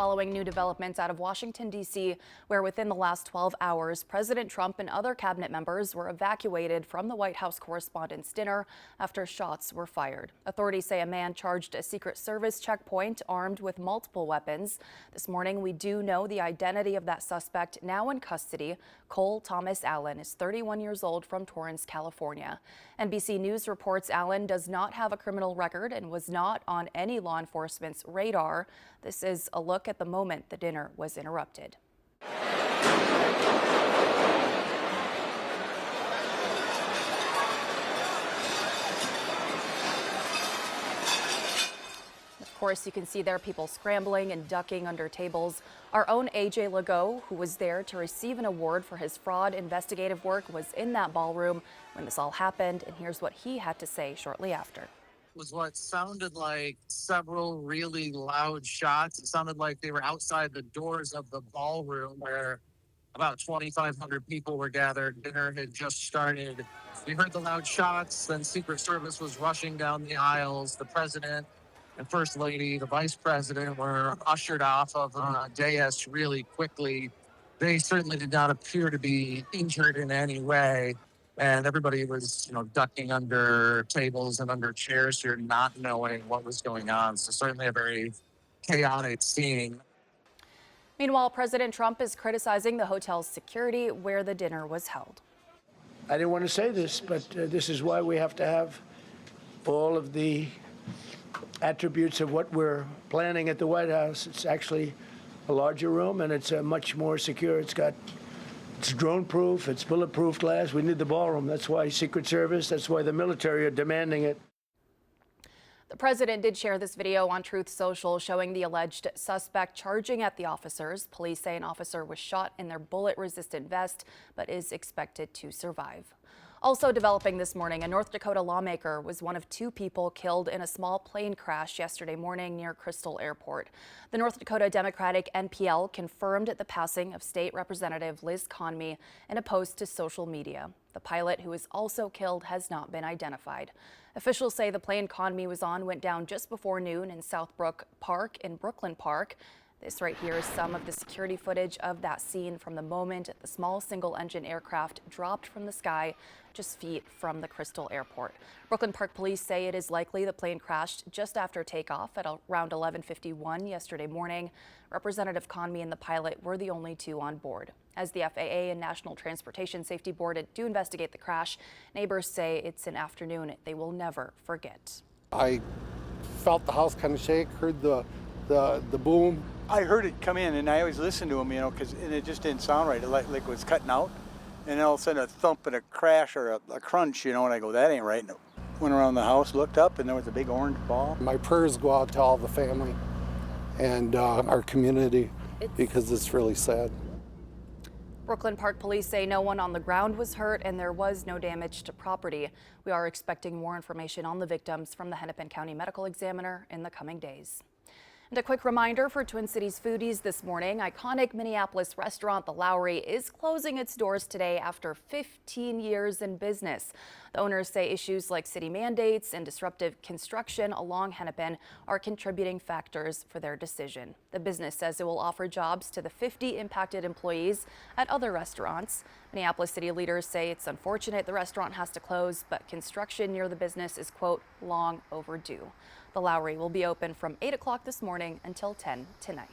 Following new developments out of Washington, D.C., where within the last 12 hours, President Trump and other cabinet members were evacuated from the White House Correspondents' Dinner after shots were fired. Authorities say a man charged a Secret Service checkpoint armed with multiple weapons. This morning, we do know the identity of that suspect now in custody. Cole Thomas Allen is 31 years old from Torrance, California. NBC News reports Allen does not have a criminal record and was not on any law enforcement's radar. This is a look at the moment the dinner was interrupted. Of course, you can see there people scrambling and ducking under tables. Our own AJ Legault, who was there to receive an award for his fraud investigative work, was in that ballroom when this all happened, and here's what he had to say shortly after. Was what sounded like several really loud shots. It sounded like they were outside the doors of the ballroom where about 2,500 people were gathered. Dinner had just started. We heard the loud shots, then Secret Service was rushing down the aisles. The president and First Lady, the vice president, were ushered off of the dais really quickly. They certainly did not appear to be injured in any way. And everybody was, ducking under tables and under chairs here, not knowing what was going on. So certainly a very chaotic scene. Meanwhile, President Trump is criticizing the hotel's security where the dinner was held. I didn't want to say this, but this is why we have to have all of the attributes of what we're planning at the White House. It's actually a larger room, and it's much more secure. It's drone-proof, it's bulletproof glass. We need the ballroom. That's why Secret Service, that's why the military are demanding it. The president did share this video on Truth Social showing the alleged suspect charging at the officers. Police say an officer was shot in their bullet-resistant vest, but is expected to survive. Also developing this morning, a North Dakota lawmaker was one of two people killed in a small plane crash yesterday morning near Crystal Airport. The North Dakota Democratic NPL confirmed the passing of State Representative Liz Conmey in a post to social media. The pilot, who was also killed, has not been identified. Officials say the plane Conmey was on went down just before noon in Southbrook Park in Brooklyn Park. This right here is some of the security footage of that scene from the moment the small single-engine aircraft dropped from the sky just feet from the Crystal Airport. Brooklyn Park police say it is likely the plane crashed just after takeoff at around 11:51 yesterday morning. Representative Conmey and the pilot were the only two on board. As the FAA and National Transportation Safety Board do investigate the crash, neighbors say it's an afternoon they will never forget. I felt the house kind of shake, heard the boom. I heard it come in, and I always listen to them, because it just didn't sound right. Like it was cutting out, and then all of a sudden a thump and a crash or a crunch, and I go, that ain't right. And went around the house, looked up, and there was a big orange ball. My prayers go out to all the family and our community because it's really sad. Brooklyn Park police say no one on the ground was hurt and there was no damage to property. We are expecting more information on the victims from the Hennepin County Medical Examiner in the coming days. And a quick reminder for Twin Cities foodies this morning, iconic Minneapolis restaurant The Lowry is closing its doors today after 15 years in business. The owners say issues like city mandates and disruptive construction along Hennepin are contributing factors for their decision. The business says it will offer jobs to the 50 impacted employees at other restaurants. Minneapolis city leaders say it's unfortunate the restaurant has to close, but construction near the business is, quote, long overdue. The Lowry will be open from 8 o'clock this morning until 10 tonight.